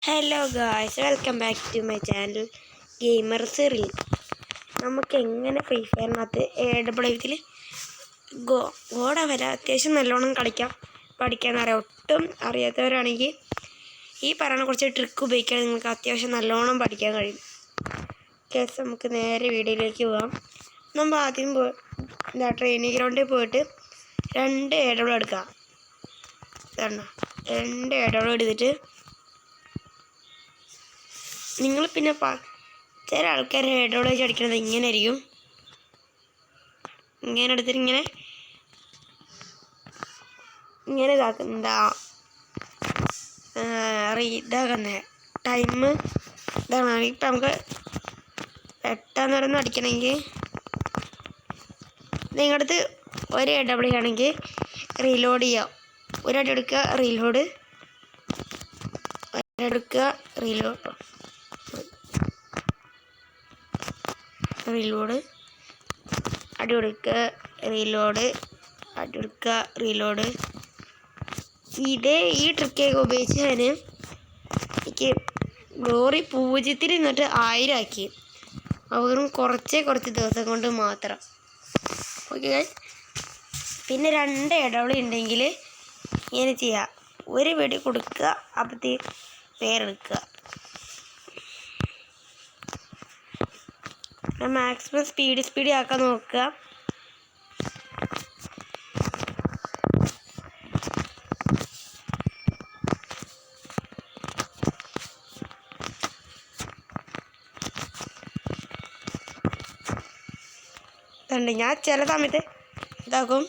Hello guys, welcome back to my channel gamer Cyril. നമുക്ക് എങ്ങനെ free ഫയറിനകത്ത് AWത്തിൽ goda വരെ അത്യാവശ്യം നല്ലോണം പഠിക്കാനറിയാം. ഒട്ടും അറിയാത്തവരാണെങ്കിൽ ഈ പറയുന്ന കുറച്ച് ട്രിക്ക് ഉപയോഗിക്കാൻ നിങ്ങൾക്ക് അത്യാവശ്യം നല്ലോണം പഠിക്കാൻ കഴിയും. കേസ് നമുക്ക് നേരെ വീഡിയോയിലേക്ക് പോകാം. നമ്മൾ ആദ്യം ട്രെയിനിങ് ഗ്രൗണ്ടിൽ പോയിട്ട് 2 AW എടുക്കാം. 2 AW എടുത്തിട്ട് നിങ്ങൾ പിന്നെ ചില ആൾക്കാർ AW അടിക്കുന്നത് ഇങ്ങനെ ആയിരിക്കും. ഇങ്ങനെ എടുത്തിട്ട് ഇങ്ങനെ ഇതാക്കുന്ന ടൈം ഇതാണ്. ഇപ്പം നമുക്ക് പെട്ടെന്ന് ഓരോന്ന് അടിക്കണമെങ്കിൽ നിങ്ങളുടെ അടുത്ത് ഒരു AW ആണെങ്കിൽ റീലോഡ് ചെയ്യാം. ഒരടി എടുക്കുക, റീലോഡ്, ഒരടുക്കുക, റീലോഡ്, അടി കൊടുക്കുക, റീലോഡ്, അടി കൊടുക്കുക, റീലോഡ്. ഈ ട്രിക്കൊക്കെ ഉപയോഗിച്ച് എനിക്ക് ഗ്ലോറി 0-ൽ നിന്നിട്ട് 1000 ആക്കി. വെറും കുറച്ച് ദിവസം കൊണ്ട് മാത്രം. ഓക്കെ, പിന്നെ 2 AW ഉണ്ടെങ്കിൽ ഇങ്ങനെ ചെയ്യുക. ഒരു വെടി കൊടുക്കുക, അപ്പോഴത്തേക്ക് പേരെടുക്കുക. മാക്സിമം സ്പീഡ് ആക്കാൻ നോക്കുക. ഞാൻ ചില സമയത്ത് ഇതാക്കും.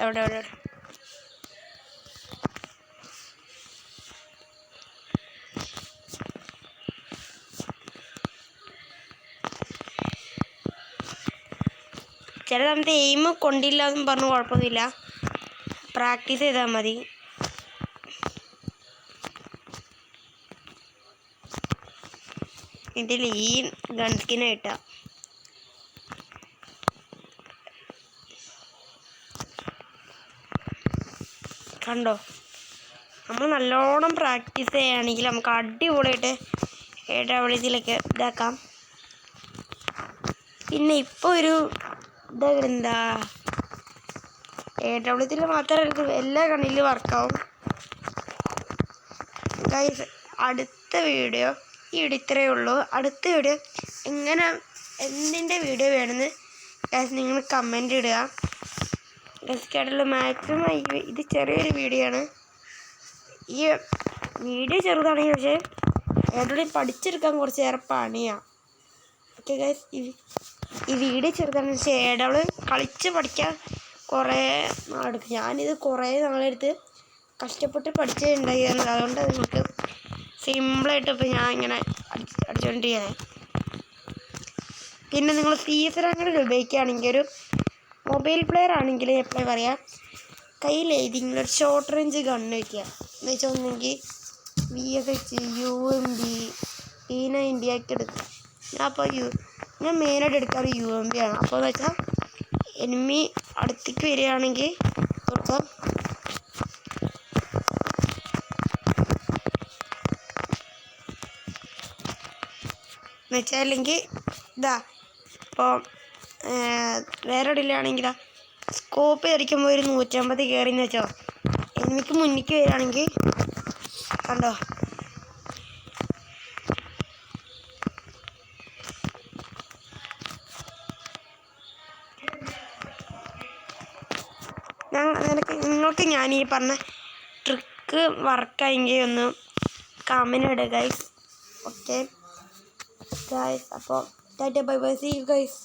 എവിടെ ചില സമയത്ത് എയിം കൊണ്ടില്ല എന്നും പറഞ്ഞു കുഴപ്പമൊന്നുമില്ല, പ്രാക്ടീസ് ചെയ്താൽ മതി. ഇതിൽ ഈ ഗൺ സ്കിനായിട്ടാ കണ്ടോ. നമ്മൾ നല്ലോണം പ്രാക്ടീസ് ചെയ്യുകയാണെങ്കിൽ നമുക്ക് അടിപൊളിയായിട്ട് AWത്തിലൊക്കെ ഇതാക്കാം. പിന്നെ ഇപ്പോൾ ഒരു എന്താ AWത്തിൽ മാത്രമല്ല, എല്ലാ കണ്ണിലും വർക്കാവും. ഗൈസ്, അടുത്ത വീഡിയോ ഇത്രയേ ഉള്ളൂ. അടുത്ത വീഡിയോ എന്തിൻ്റെ വീഡിയോ വേണമെന്ന് ഗൈസ് നിങ്ങൾ കമൻ്റ് ഇടുക. ഗൈസ് കേട്ടല്ലോ, മാക്സിമം ഇത് ചെറിയൊരു വീഡിയോ ആണ്. ഈ വീഡിയോ ചെറുതാണെങ്കിൽ പക്ഷേ AW പഠിച്ചെടുക്കാൻ കുറച്ചേറെ പണിയാണ്. ഓക്കെ ഗൈസ്, ഈ വീഡിയോ ചെറുതാണെന്ന് വെച്ചാൽ AW കളിച്ച് പഠിക്കാൻ കുറേ നാളെടുക്കും. ഞാനിത് കുറേ നാളെടുത്ത് കഷ്ടപ്പെട്ട് പഠിച്ചിട്ടുണ്ടായിരുന്നു. അതുകൊണ്ട് നിങ്ങൾക്ക് സിമ്പിളായിട്ട് ഇപ്പോൾ ഞാൻ ഇങ്ങനെ അടിച്ചുകൊണ്ടിരിക്കുന്നത്. പിന്നെ നിങ്ങൾ സീസൺ അങ്ങനെ ഉപയോഗിക്കുകയാണെങ്കിൽ, ഒരു മൊബൈൽ പ്ലെയർ ആണെങ്കിൽ എപ്പോഴും പറയാം, കയ്യിൽ ഏതെങ്കിലും ഒരു ഷോർട്ട് റേഞ്ച് ഗണ്ണ് വയ്ക്കുക. എന്ന് വെച്ചാൽ ഒന്നെങ്കിൽ VFX, UMP, P90 ഒക്കെ എടുക്കുക. ഞാൻ മെയിനായിട്ട് എടുക്കാറ് UMP ആണ്. അപ്പോൾ എന്ന് വെച്ചാൽ എനിമി അടുത്തേക്ക് വരികയാണെങ്കിൽ കൊടുക്കാം. എന്നുവെച്ചാൽ അല്ലെങ്കിൽ ഇപ്പോൾ വേറെ എവിടെയില്ലാണെങ്കിൽ സ്കോപ്പ് ധരിക്കുമ്പോൾ ഒരു 150 കയറിയെന്ന് വെച്ചോ, എനിമിക്ക് മുന്നിലേക്ക് വരികയാണെങ്കിൽ കണ്ടോ. നിങ്ങൾക്ക് ഞാൻ ഈ പറഞ്ഞ ട്രിക്ക് വർക്കായെങ്കിൽ ഒന്ന് കമന്റ് ഇടുക ഗൈസ്. ഓക്കെ ഗൈസ്, അപ്പോൾ tata bye bye, see you guys.